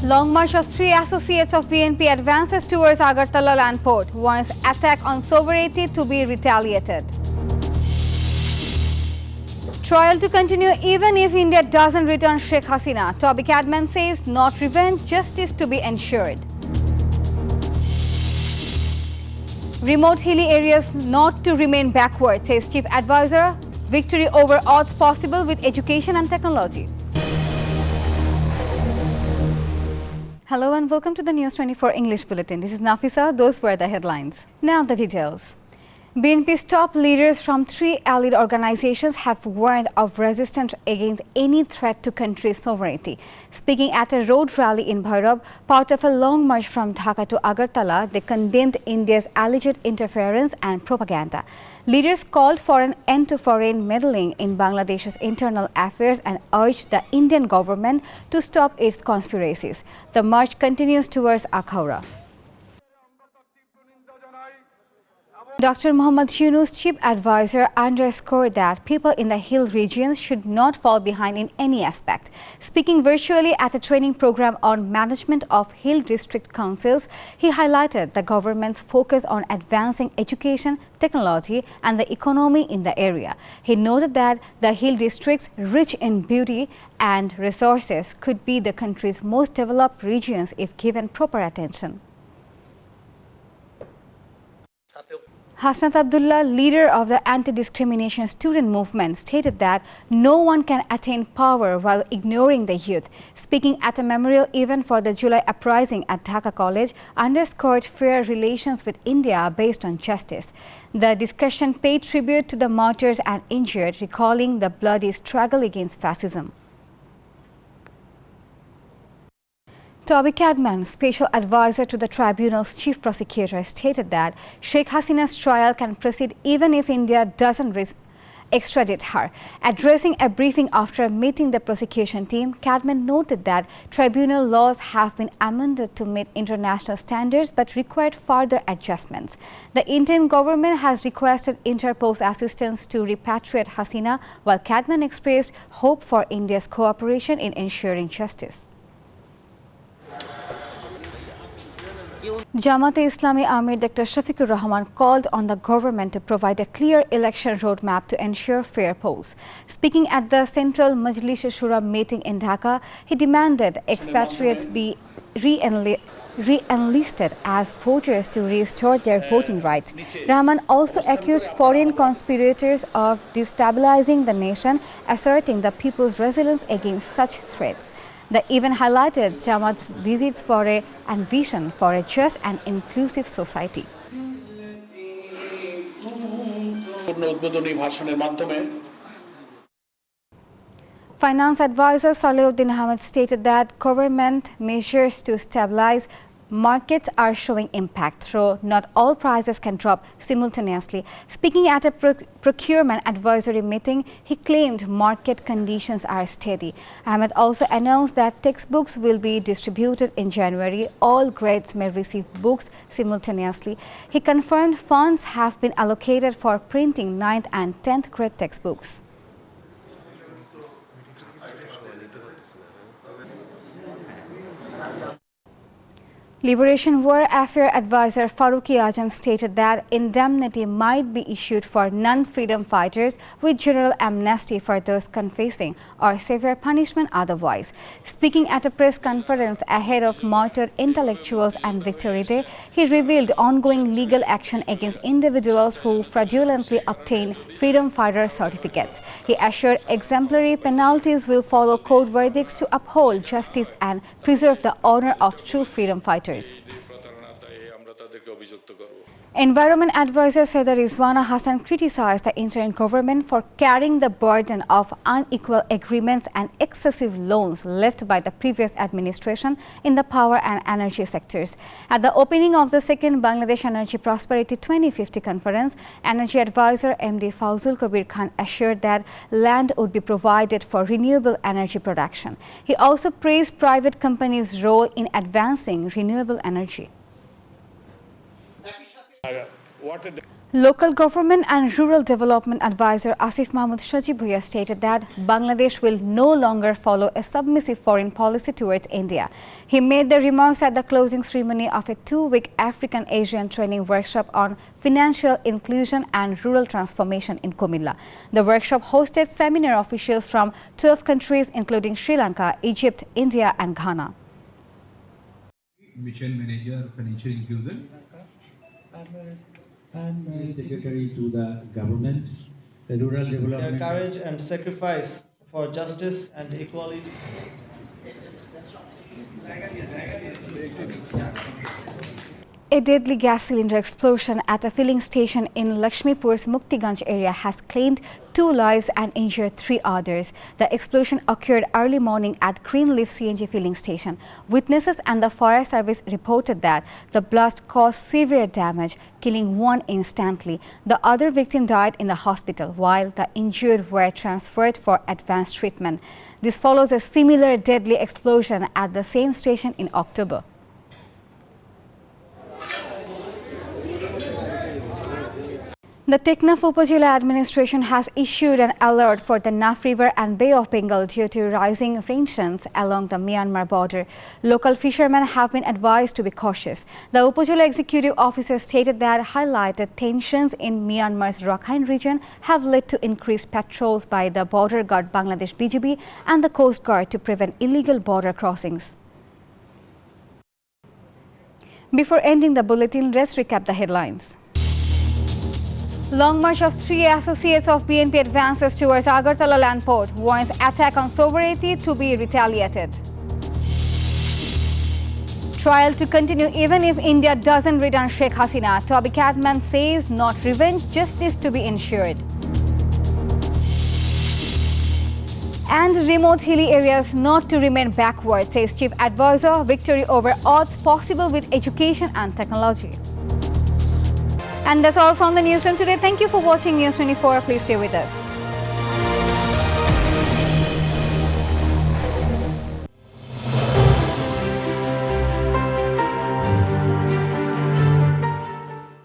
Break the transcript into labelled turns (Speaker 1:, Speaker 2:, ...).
Speaker 1: Long march of 3 associates of BNP advances towards Agartala land port, warns attack on sovereignty to be retaliated. Trial to continue even if India doesn't return Sheikh Hasina. Toby Cadman says not revenge, justice to be ensured. Remote hilly areas not to remain backward, says Chief Advisor. Victory over odds possible with education and technology. Hello and welcome to the News24 English Bulletin. This is Nafisa. Those were the headlines. Now the details. BNP's top leaders from 3 allied organizations have warned of resistance against any threat to country's sovereignty. Speaking at a road rally in Bhairab, part of a long march from Dhaka to Agartala, they condemned India's alleged interference and propaganda. Leaders called for an end to foreign meddling in Bangladesh's internal affairs and urged the Indian government to stop its conspiracies. The march continues towards Akhaura. Dr. Muhammad Yunus, Chief Advisor, underscored that people in the hill regions should not fall behind in any aspect. Speaking virtually at a training program on management of hill district councils, he highlighted the government's focus on advancing education, technology and the economy in the area. He noted that the hill districts, rich in beauty and resources, could be the country's most developed regions if given proper attention. Hasnat Abdullah, leader of the anti-discrimination student movement, stated that no one can attain power while ignoring the youth. Speaking at a memorial event for the July uprising at Dhaka College, underscored fair relations with India based on justice. The discussion paid tribute to the martyrs and injured, recalling the bloody struggle against fascism. Toby Cadman, special advisor to the tribunal's chief prosecutor, stated that Sheikh Hasina's trial can proceed even if India doesn't extradite her. Addressing a briefing after meeting the prosecution team, Cadman noted that tribunal laws have been amended to meet international standards but required further adjustments. The Indian government has requested Interpol's assistance to repatriate Hasina, while Cadman expressed hope for India's cooperation in ensuring justice. Jamaat-e-Islami Amir Dr. Shafiqur Rahman called on the government to provide a clear election roadmap to ensure fair polls. Speaking at the Central Majlis Shura meeting in Dhaka, he demanded expatriates be re-enlisted as voters to restore their voting rights. Rahman also accused foreign conspirators of destabilizing the nation, asserting the people's resilience against such threats. The event highlighted Jamaat's visits and vision for a just and inclusive society. Finance advisor Saleuddin Ahmed stated that government measures to stabilize markets are showing impact, though not all prices can drop simultaneously. Speaking at a procurement advisory meeting, he claimed market conditions are steady. Ahmed also announced that textbooks will be distributed in January. All grades may receive books simultaneously. He confirmed funds have been allocated for printing 9th and 10th grade textbooks. Liberation War Affair advisor Faruqi Azam stated that indemnity might be issued for non-freedom fighters with general amnesty for those confessing or severe punishment otherwise. Speaking at a press conference ahead of martyred intellectuals and Victory Day, he revealed ongoing legal action against individuals who fraudulently obtain freedom fighter certificates. He assured exemplary penalties will follow court verdicts to uphold justice and preserve the honor of true freedom fighters. Environment advisor Sayyida Rizwana Hassan criticized the interim government for carrying the burden of unequal agreements and excessive loans left by the previous administration in the power and energy sectors. At the opening of the second Bangladesh Energy Prosperity 2050 conference, energy advisor MD Fawzul Kabir Khan assured that land would be provided for renewable energy production. He also praised private companies' role in advancing renewable energy. Local Government and Rural Development Advisor Asif Mahmood Shajibhuya stated that Bangladesh will no longer follow a submissive foreign policy towards India. He made the remarks at the closing ceremony of a 2-week African-Asian training workshop on financial inclusion and rural transformation in Kumilla. The workshop hosted seminar officials from 12 countries including Sri Lanka, Egypt, India and Ghana.
Speaker 2: Mission Manager Financial Inclusion
Speaker 3: and Secretary to the Government, the Rural
Speaker 4: Their
Speaker 3: Development.
Speaker 4: courage and sacrifice for justice and equality.
Speaker 1: A deadly gas cylinder explosion at a filling station in Lakshmipur's Muktiganj area has claimed 2 lives and injured 3 others. The explosion occurred early morning at Greenleaf CNG filling station. Witnesses and the fire service reported that the blast caused severe damage, killing 1 instantly. The other victim died in the hospital, while the injured were transferred for advanced treatment. This follows a similar deadly explosion at the same station in October. The Teknaf Upazila administration has issued an alert for the Naf River and Bay of Bengal due to rising rainchans along the Myanmar border. Local fishermen have been advised to be cautious. The Upazila executive officer stated that highlighted tensions in Myanmar's Rakhine region have led to increased patrols by the border guard Bangladesh BGB and the Coast Guard to prevent illegal border crossings. Before ending the bulletin, let's recap the headlines. Long march of 3 associates of BNP advances towards Agartala land port, warns attack on sovereignty to be retaliated. Trial to continue even if India doesn't return Sheikh Hasina. Toby Cadman says not revenge, justice to be ensured. And remote hilly areas not to remain backward, says Chief Advisor. Victory over odds possible with education and technology. And that's all from the newsroom today. Thank you for watching News 24. Please stay with us.